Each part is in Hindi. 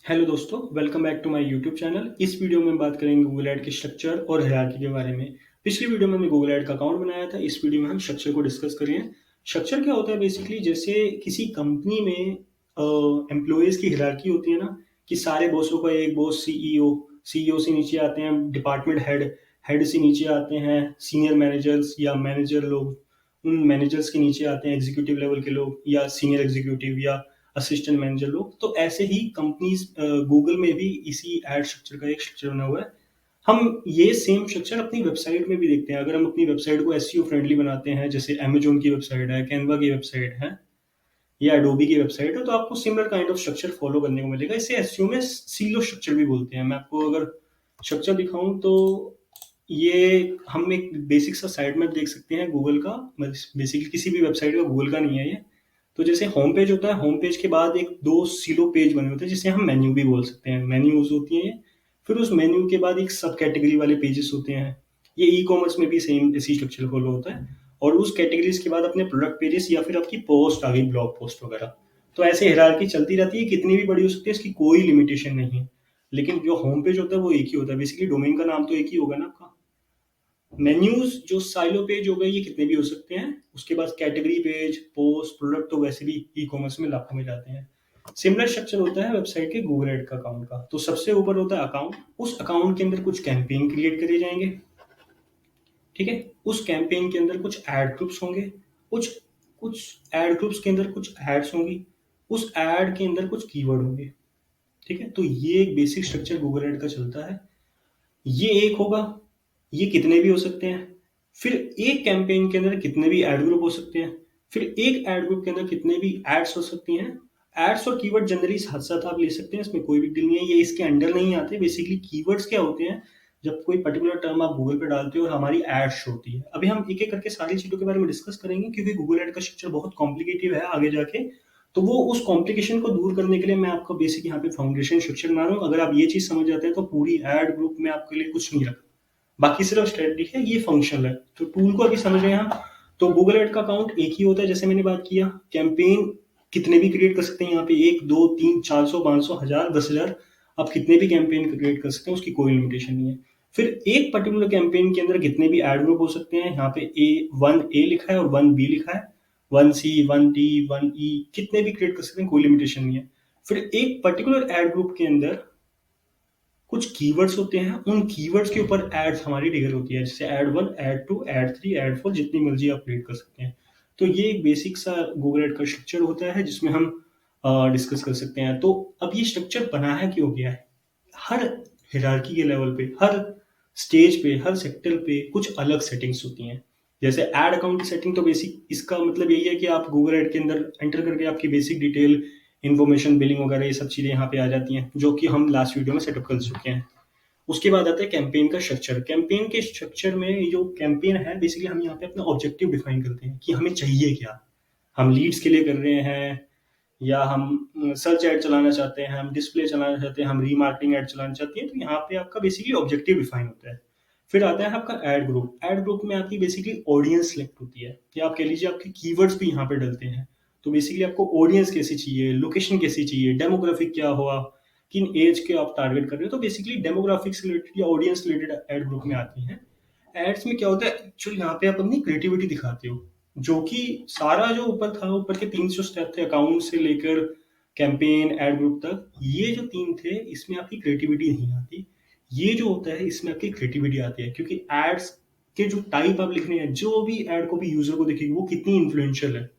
हेलो दोस्तों, welcome back to my YouTube channel. इस वीडियो में बात करेंगे गूगल ऐड के स्ट्रक्चर और हायरार्की के बारे में। पिछली वीडियो में हमने गूगल ऐड का अकाउंट बनाया था। इस वीडियो में हम स्ट्रक्चर को डिस्कस करेंगे। स्ट्रक्चर क्या होता है? बेसिकली जैसे किसी कंपनी में एम्प्लॉयज़ की हायरार्की होती है ना, कि सारे बॉसों का एक बॉस सीईओ, सीईओ से नीचे आते हैं डिपार्टमेंट हेड, हेड से नीचे आते हैं सीनियर मैनेजर्स या मैनेजर लोग, उन मैनेजर्स के नीचे आते हैं एग्जीक्यूटिव लेवल के लोग या सीनियर एग्जीक्यूटिव या असिस्टेंट मैनेजर लोग। तो ऐसे ही कंपनीज गूगल में भी इसी एड स्ट्रक्चर का एक स्ट्रक्चर बना हुआ है। हम ये सेम स्ट्रक्चर अपनी वेबसाइट में भी देखते हैं। अगर हम अपनी वेबसाइट को एसईओ फ्रेंडली बनाते हैं, जैसे अमेजोन की वेबसाइट है, कैनवा की वेबसाइट है या एडोबी की वेबसाइट है, तो आपको similar kind of structure follow करने को मिलेगा। इसे एसईओ में सीलो स्ट्रक्चर भी बोलते हैं। मैं आपको अगर स्ट्रक्चर दिखाऊं तो ये हम एक बेसिक सा साइट मैप देख सकते हैं गूगल का। बेसिकली किसी भी वेबसाइट का गूगल का नहीं है ये। तो जैसे होम पेज होता है, होम पेज के बाद एक दो सिलो पेज बने होते हैं जिसे हम मेन्यू भी बोल सकते हैं। मेन्यूज होती हैं ये। फिर उस मेन्यू के बाद एक सब कैटेगरी वाले पेजेस होते हैं। ये ई कॉमर्स में भी सेम इसी स्ट्रक्चर फॉलो होता है। और उस कैटेगरीज के बाद अपने प्रोडक्ट पेजेस या फिर आपकी पोस्ट आ गई, ब्लॉग पोस्ट वगैरह। तो ऐसे हायरार्की चलती रहती है, कितनी भी बड़ी हो सकती है, इसकी कोई लिमिटेशन नहीं है। लेकिन जो होम पेज होता है वो एक ही होता है। बेसिकली डोमेन का नाम तो एक ही होगा ना आपका। मेन्यूज जो साइलो पेज हो गए, ये कितने भी हो सकते हैं। उसके बाद कैटेगरी पेज, पोस्ट, प्रोडक्ट तो वैसे भी ई कॉमर्स में लाखों में जाते हैं। सिमिलर स्ट्रक्चर होता है वेबसाइट के गूगल एड का अकाउंट का। तो सबसे ऊपर होता है अकाउंट। उस अकाउंट के अंदर कुछ कैंपेन क्रिएट करे जाएंगे, ठीक है। उस कैंपेन के अंदर कुछ एड ग्रुप्स होंगे, कुछ कुछ एड ग्रुप्स के अंदर कुछ एड्स होंगी, उस एड के अंदर कुछ कीवर्ड होंगे, ठीक है। तो ये एक बेसिक स्ट्रक्चर गूगल एड का चलता है। ये एक होगा, ये कितने भी हो सकते हैं। फिर एक कैंपेन के अंदर कितने भी एड ग्रुप हो सकते हैं। फिर एक एड ग्रुप के अंदर कितने भी एड्स हो सकती हैं। एड्स और कीवर्ड जनरली साथ साथ आप ले सकते हैं, इसमें कोई भी डील नहीं है। ये इसके अंडर नहीं आते। बेसिकली कीवर्ड्स क्या होते हैं? जब कोई पर्टिकुलर टर्म आप गूगल पे डालते हो और हमारी एड शो होती है। अभी हम एक एक करके सारी चीजों के बारे में डिस्कस करेंगे, क्योंकि गूगल एड का स्ट्रक्चर बहुत कॉम्प्लिकेटिव है आगे जाके। तो वो उस कॉम्प्लिकेशन को दूर करने के लिए मैं आपको बेसिक यहाँ पे फाउंडेशन स्ट्रक्चर बना रहा हूँ। अगर आप ये चीज समझ जाते हैं तो पूरी एड ग्रुप में आपके लिए कुछ नहीं रखा। बाकी सिर्फ स्ट्रेटजी है, ये फंक्शनल है। तो टूल को अभी समझ रहे हैं हम। तो गूगल एड का अकाउंट एक ही होता है, जैसे मैंने बात किया। कैंपेन कितने भी क्रिएट कर सकते हैं यहाँ पे, 1 2 3 400 500 1000 10,000। आप कितने भी कैंपेन क्रिएट कर सकते हैं, उसकी कोई लिमिटेशन नहीं है। फिर एक पर्टिकुलर कैंपेन के अंदर कितने भी एड ग्रुप हो सकते हैं। यहाँ पे A1 लिखा है और 1B लिखा है, 1C 1D 1E, कितने भी क्रिएट कर सकते हैं, कोई लिमिटेशन नहीं है। फिर एक पर्टिकुलर एड ग्रुप के अंदर कुछ कीवर्ड्स होते हैं, उन कीवर्ड्स के ऊपर एड्स हमारी ट्रिगर होती है, जैसे एड 1 एड 2 एड 3 एड 4, जितनी मर्जी आप क्रिएट कर सकते हैं। तो ये एक बेसिक सा गूगल एड का स्ट्रक्चर होता है जिसमें हम डिस्कस कर सकते हैं। तो अब ये स्ट्रक्चर बना है क्यों गया है? हर हायरार्की के लेवल पे, हर स्टेज पे, हर सेक्टर पे कुछ अलग सेटिंग्स होती हैं। जैसे एड अकाउंट की सेटिंग, तो बेसिक इसका मतलब यही है कि आप गूगल एड के अंदर एंटर करके आपकी बेसिक डिटेल, इन्फॉर्मेशन, बिलिंग वगैरह, ये सब चीज़ें यहाँ पे आ जाती हैं, जो कि हम लास्ट वीडियो में सेटअप कर चुके हैं। उसके बाद आता है कैंपेन का स्ट्रक्चर। कैंपेन के स्ट्रक्चर में जो कैंपेन है, बेसिकली हम यहाँ पे अपना ऑब्जेक्टिव डिफाइन करते हैं कि हमें चाहिए क्या। हम लीड्स के लिए कर रहे हैं, या हम सर्च ऐड चलाना चाहते हैं, हम डिस्प्ले चलाना चाहते हैं, हम रीमार्केटिंग ऐड चलाना चाहते हैं। तो यहाँ पे आपका बेसिकली ऑब्जेक्टिव डिफाइन होता है। फिर आता है आपका एड ग्रुप। एड ग्रुप में आपकी बेसिकली ऑडियंस सिलेक्ट होती है, या आप कह लीजिए आपके कीवर्ड्स भी यहाँ पे डलते हैं। तो बेसिकली आपको ऑडियंस कैसी चाहिए, लोकेशन कैसी चाहिए, डेमोग्राफिक क्या हुआ, किन एज के आप टारगेट कर रहे हो। तो बेसिकली डेमोग्राफिक्स रिलेटेड या ऑडियंस रिलेटेड एड ग्रुप में आती हैं। एड्स में क्या होता है, एक्चुअली यहाँ पे आप अपनी क्रिएटिविटी दिखाते हो, जो कि सारा जो ऊपर था, ऊपर के 300 स्टेप थे, अकाउंट से लेकर कैंपेन एड ग्रुप तक, ये जो 3 थे, इसमें आपकी क्रिएटिविटी नहीं आती। ये जो होता है, इसमें आपकी क्रिएटिविटी आती है, क्योंकि एड्स के जो टाइप आप लिख रहे हैं, जो भी एड कॉपी यूजर को दिखेगी, वो कितनी इन्फ्लुएंशियल है,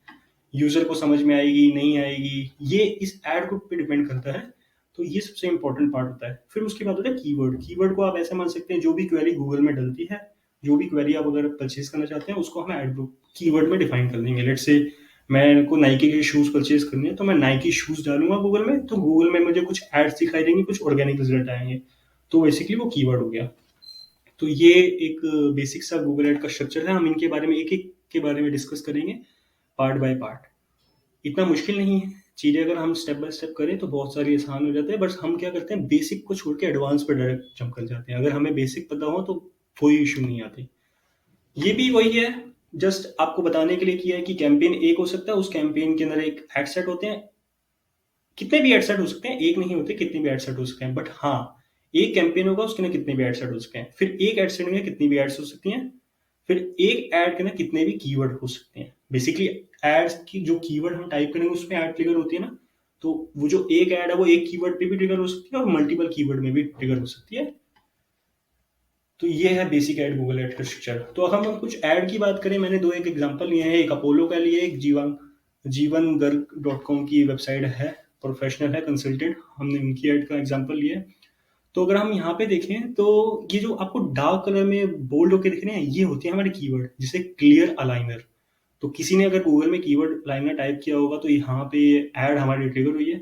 यूजर को समझ में आएगी नहीं आएगी, ये इस एड ग्रुप पे डिपेंड करता है। तो ये सबसे इंपॉर्टेंट पार्ट होता है। फिर उसके बाद होता है कीवर्ड। कीवर्ड को आप ऐसे मान सकते हैं, जो भी क्वेरी गूगल में डलती है, जो भी क्वेरी आप अगर परचेज करना चाहते हैं, उसको हम एड ग्रुप कीवर्ड में डिफाइन कर देंगे। लेट्स से मैं को नाइकी के शूज परचेज करने हैं, तो मैं नाइकी शूज डालूंगा गूगल में, तो गूगल में मुझे कुछ एड्स दिखाई देंगे, कुछ ऑर्गेनिक रिजल्ट आएंगे। तो बेसिकली वो कीवर्ड हो गया। तो ये एक बेसिक सा गूगल एड का स्ट्रक्चर है। हम इनके बारे में एक एक के बारे में डिस्कस करेंगे, पार्ट बाय पार्ट। इतना मुश्किल नहीं है चीज़ें, अगर हम स्टेप बाय स्टेप करें तो बहुत सारी आसान हो जाते हैं। बट हम क्या करते हैं, बेसिक को छोड़ के एडवांस पे डायरेक्ट जंप कर जाते हैं। अगर हमें बेसिक पता हो तो कोई इशू नहीं आती। ये भी वही है, जस्ट आपको बताने के लिए किया है कि कैंपेन एक हो सकता है, उस कैंपेन के अंदर एक एड सेट होते हैं, कितने भी एड सेट हो सकते हैं, एक नहीं होते, कितने भी एड सेट हो सकते हैं, बट हाँ, एक कैंपेन होगा उसके ना कितने भी एड सेट हो सकते हैं, फिर एक एड सेट में कितनी भी एड्स हो सकती हैं, फिर एक एड के ना कितने भी कीवर्ड हो सकते हैं। बेसिकली एड्स की जो कीवर्ड हम टाइप करेंगे उसमें एड ट्रिगर होती है ना, तो वो जो एक एड है वो एक कीवर्ड पे भी ट्रिगर हो सकती है और मल्टीपल कीवर्ड में भी ट्रिगर हो सकती है। तो ये है बेसिक एड गूगल एड का स्ट्रक्चर। तो अगर हम कुछ एड की बात करें, मैंने दो एक एग्जांपल लिए हैं, एक अपोलो का लिए, एक जीवन गर्ग डॉट कॉम की वेबसाइट है, प्रोफेशनल है, कंसल्टेंट, हमने उनकी एड का एग्जांपल लिया है। तो अगर हम यहाँ पे देखें तो ये जो आपको डार्क कलर में बोल्ड होकर दिख रहे हैं, ये होते हैं हमारे कीवर्ड, जैसे क्लियर अलाइनर। तो किसी ने अगर गूगल में कीवर्ड अलाइनर टाइप किया होगा तो यहाँ पे एड हमारी ट्रिगर हुई है,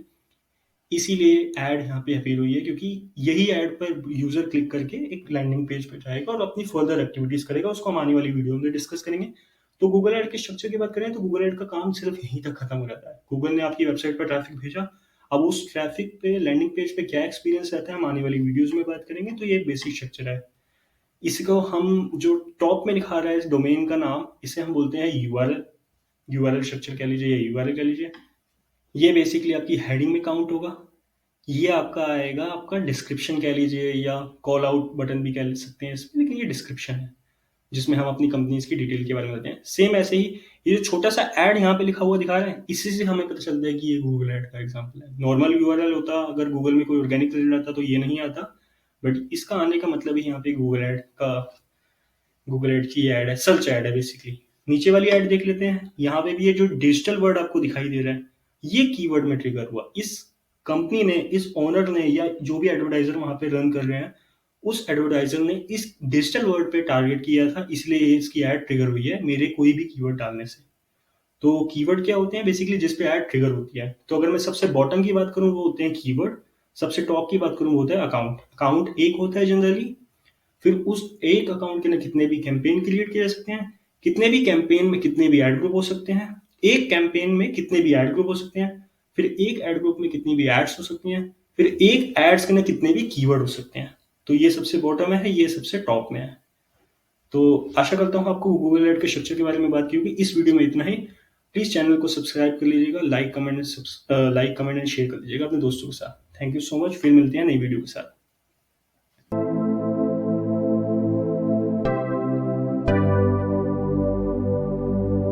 इसीलिए ऐड यहाँ पे अपीयर हुई है, क्योंकि यही ऐड पर यूजर क्लिक करके एक लैंडिंग पेज पे जाएगा और अपनी फर्दर एक्टिविटीज करेगा, उसको हम आने वाली वीडियो में डिस्कस करेंगे। तो गूगल ऐड के स्ट्रक्चर की बात करें तो गूगल ऐड का काम सिर्फ यहीं तक खत्म हो जाता है। गूगल ने आपकी वेबसाइट पर ट्रैफिक भेजा, अब उस ट्रैफिक पे लैंडिंग पेज पे क्या एक्सपीरियंस रहता है हम आने वाली वीडियोज में बात करेंगे। तो ये एक बेसिक स्ट्रक्चर है। इसको हम जो टॉप में दिखा रहा है इस डोमेन का नाम, इसे हम बोलते हैं यूआरएल, यूआरएल स्ट्रक्चर कह लीजिए या यूआरएल कह लीजिए। ये बेसिकली आपकी हेडिंग में काउंट होगा। ये आपका आएगा, आपका डिस्क्रिप्शन कह लीजिए या कॉल आउट बटन भी कह सकते हैं इसमें, लेकिन ये डिस्क्रिप्शन है जिसमें हम अपनी कंपनीज की डिटेल के बारे में बताते हैं। सेम ऐसे ही ये जो छोटा सा ऐड यहाँ पे लिखा हुआ दिखा रहे हैं, इसी से हमें पता चलता है कि ये गूगल ऐड का एग्जांपल है। नॉर्मल यूआरएल होता, अगर गूगल में कोई ऑर्गेनिक रिजल्ट आता तो ये नहीं आता, बट इसका आने का मतलब ही यहाँ पे गूगल ऐड की ऐड है, सर्च ऐड है बेसिकली। नीचे वाली ऐड देख लेते हैं, यहाँ पे भी ये जो डिजिटल वर्ड आपको दिखाई दे रहा है, ये कीवर्ड में ट्रिगर हुआ। इस कंपनी ने, इस ओनर ने, या जो भी एडवर्टाइजर वहां पे रन कर रहे हैं, उस एडवर्टाइजर ने इस डिजिटल वर्ड पे टारगेट किया था, इसलिए इसकी ऐड ट्रिगर हुई है मेरे कोई भी कीवर्ड डालने से। तो कीवर्ड क्या होते हैं बेसिकली, जिस पे ऐड ट्रिगर होती है। तो अगर मैं सबसे बॉटम की बात करूं वो होते हैं कीवर्ड, सबसे टॉप की बात करूं वो होता है अकाउंट। अकाउंट एक होता है जनरली, फिर उस एक अकाउंट के अंदर कितने भी कैंपेन क्रिएट किए जा सकते हैं, कितने भी कैंपेन में कितने भी एड ग्रुप हो सकते हैं, एक कैंपेन में कितने भी एड ग्रुप हो सकते हैं, फिर एक एड ग्रुप में कितनी भी एड्स हो सकती हैं, फिर एक एड्स के अंदर कितने भी कीवर्ड हो सकते हैं। तो ये सबसे बॉटम में है, ये सबसे टॉप में है। तो आशा करता हूँ आपको गूगल एड के स्ट्रक्चर के बारे में बात की होगी। इस वीडियो में इतना ही। प्लीज चैनल को सब्सक्राइब कर लीजिएगा, लाइक कमेंट एंड शेयर कर लीजिएगा अपने दोस्तों के साथ। थैंक यू सो मच, फिर मिलते हैं नई वीडियो के साथ।